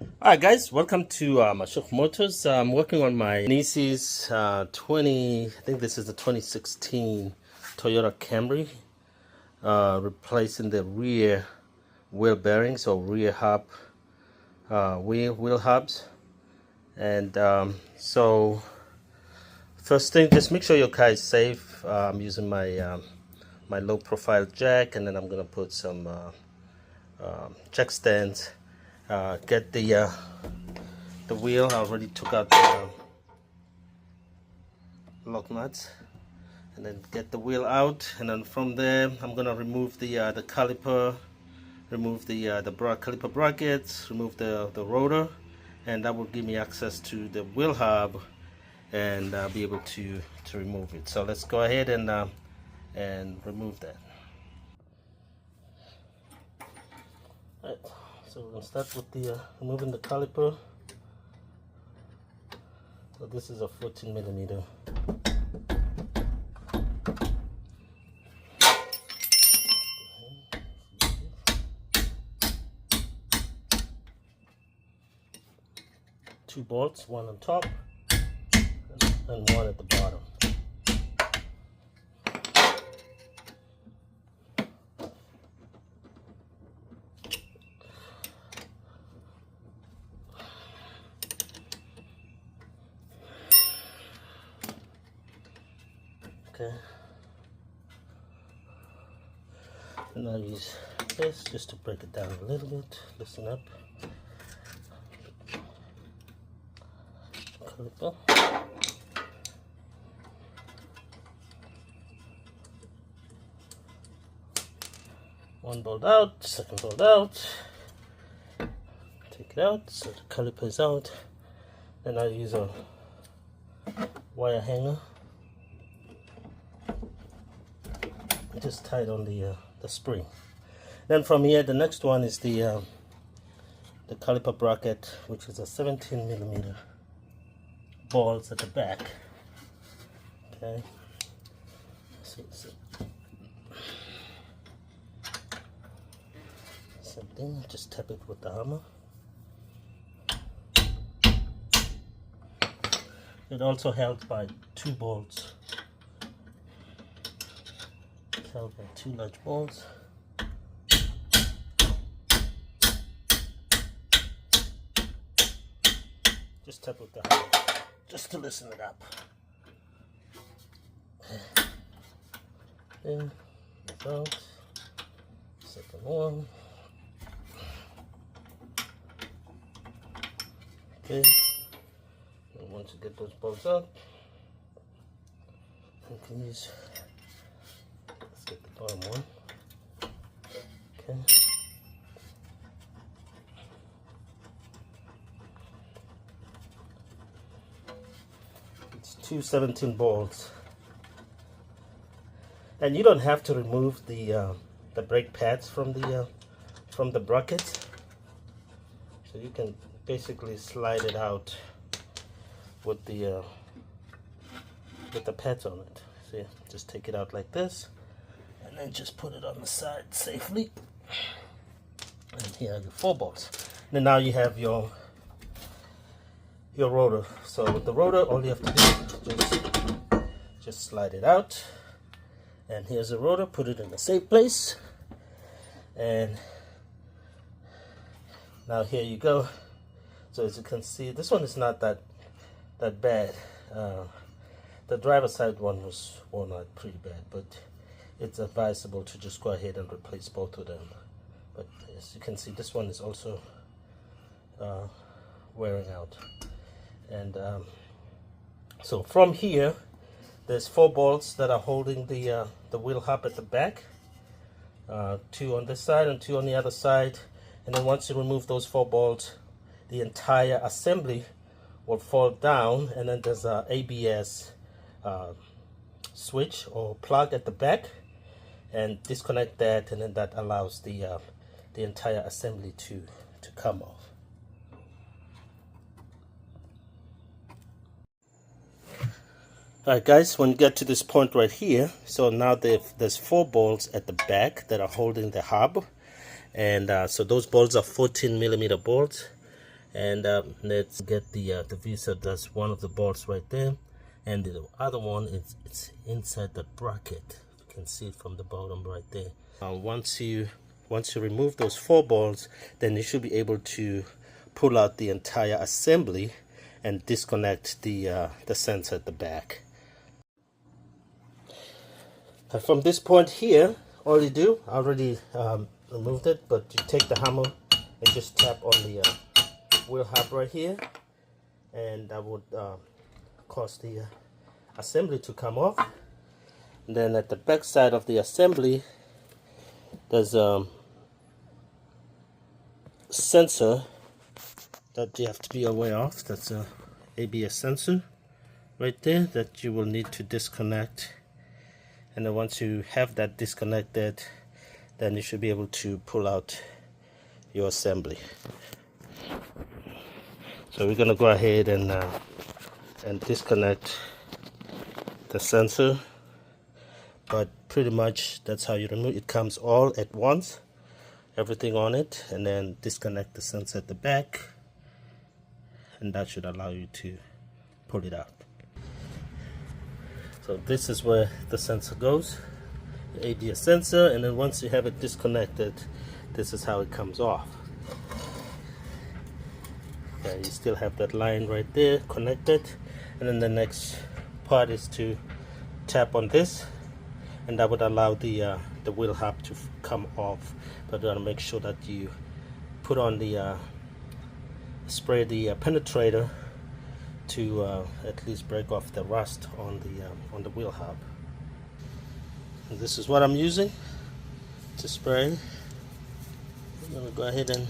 Alright guys, welcome to Mashuk Motors. I'm working on my niece's I think this is the 2016 Toyota Camry, replacing the rear wheel bearings or rear hub, wheel hubs. And so first thing, just make sure your car is safe. I'm using my my low profile jack, and then I'm gonna put some jack stands. Get the wheel. I already took out the lock nuts, and then get the wheel out, and then from there I'm gonna remove the caliper, remove the caliper brackets, remove the rotor, and that will give me access to the wheel hub, and I'll be able to remove it. So let's go ahead and remove that. All right. So we're gonna start with the removing the caliper. So this is a 14 millimeter. Two bolts, one on top and one at the bottom. Okay, and I'll use this just to break it down a little bit. Listen up. Caliper. One bolt out, second bolt out. Take it out, so the caliper is out. Then I'll use a wire hanger. Just tight on the spring. Then from here, the next one is the caliper bracket, which is a 17 millimeter balls at the back. Okay, so same thing. Just tap it with the hammer. It also held by two bolts. Held by two large bolts. Just tap with the hammer, just to loosen it up. In, out, second one. Okay. And once you get those bolts out, you can use. Let's get the bottom one. Okay. It's two 17 bolts, and you don't have to remove the brake pads from the brackets. So you can basically slide it out with the pads on it. See, just take it out like this. And then just put it on the side safely. And here are your four bolts. Then now you have your rotor. So with the rotor, all you have to do is just slide it out. And here's the rotor. Put it in a safe place. And now here you go. So as you can see, this one is not that bad. The driver's side one was worn out pretty bad, but it's advisable to just go ahead and replace both of them. But as you can see, this one is also wearing out. And so from here, there's four bolts that are holding the wheel hub at the back. Two on this side and two on the other side. And then once you remove those four bolts, the entire assembly will fall down, and then there's a ABS switch or plug at the back, and disconnect that, and then that allows the entire assembly to come off. Alright guys, when you get to this point right here, so now there's four bolts at the back that are holding the hub, and so those bolts are 14 millimeter bolts, And let's get the visa. That's one of the bolts right there, and the other one is it's inside the bracket. You can see it from the bottom right there. Once you remove those 4 bolts, then you should be able to pull out the entire assembly and disconnect the sensor at the back. From this point here, all you do, I already removed it, but you take the hammer and just tap on the wheel hub right here, and that would cause the assembly to come off. And then at the back side of the assembly, there's a sensor that you have to be aware of. That's a ABS sensor right there that you will need to disconnect. And then once you have that disconnected, then you should be able to pull out your assembly. So we're gonna go ahead and disconnect the sensor, but pretty much that's how you remove it. It comes all at once, everything on it, and then disconnect the sensor at the back, and that should allow you to pull it out. So this is where the sensor goes, the ABS sensor, and then once you have it disconnected, this is how it comes off. Okay, you still have that line right there connected, and then the next part is to tap on this, and that would allow the wheel hub to come off. But you want to make sure that you put on the spray the penetrator to at least break off the rust on the wheel hub. And this is what I'm using to spray. I'm gonna go ahead and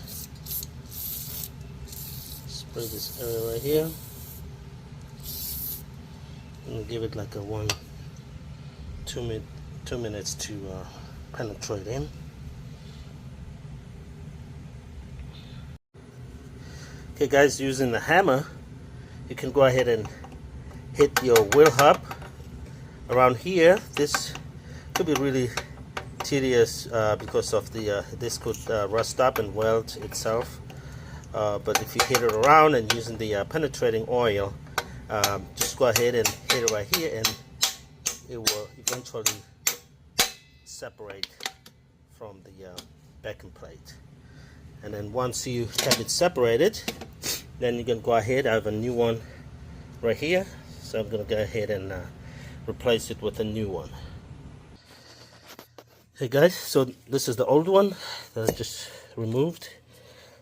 spray this area right here. I'm gonna give it like a 2 minutes to penetrate in. Okay guys, using the hammer, you can go ahead and hit your wheel hub around here. This could be really tedious because of this could rust up and weld itself. But if you hit it around and using the penetrating oil, just go ahead and hit it right here, and it will eventually separate from the backing plate. And then once you have it separated, then you can go ahead. I have a new one right here, so I'm going to go ahead and replace it with a new one. Hey guys, so this is the old one that I just removed.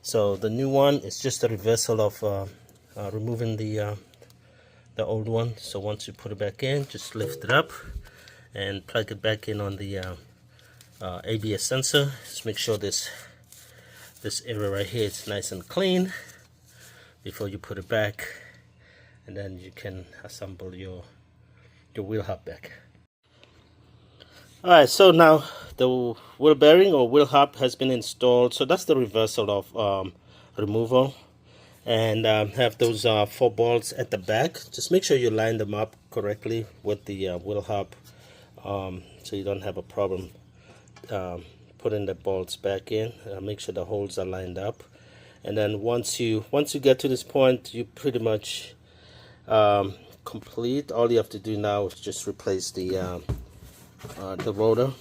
So the new one is just a reversal of removing the old one. So once you put it back in, just lift it up and plug it back in on the ABS sensor. Just make sure this area right here is nice and clean before you put it back, and then you can assemble your wheel hub back. Alright, so now the wheel bearing or wheel hub has been installed. So that's the reversal of removal, and have those 4 bolts at the back. Just make sure you line them up correctly with the wheel hub, so you don't have a problem putting the bolts back in. Make sure the holes are lined up, and then once you get to this point, you pretty much complete. All you have to do now is just replace the rotor,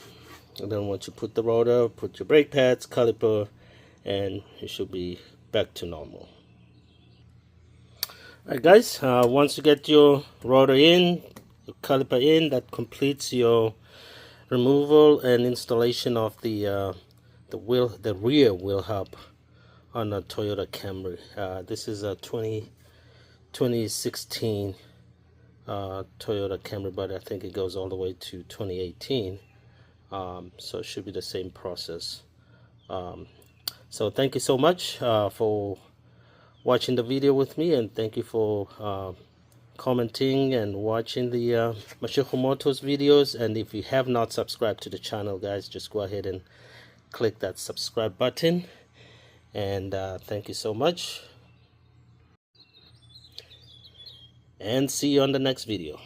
and then once you put the rotor, put your brake pads, caliper, and it should be back to normal. Alright guys, once you get your rotor in, your caliper in, that completes your removal and installation of the rear wheel hub on a Toyota Camry. This is a 2016 Toyota Camry, but I think it goes all the way to 2018, so it should be the same process. So thank you so much for watching the video with me, and thank you for commenting and watching the Mashiach Motors videos. And if you have not subscribed to the channel, guys, just go ahead and click that subscribe button, and thank you so much, and see you on the next video.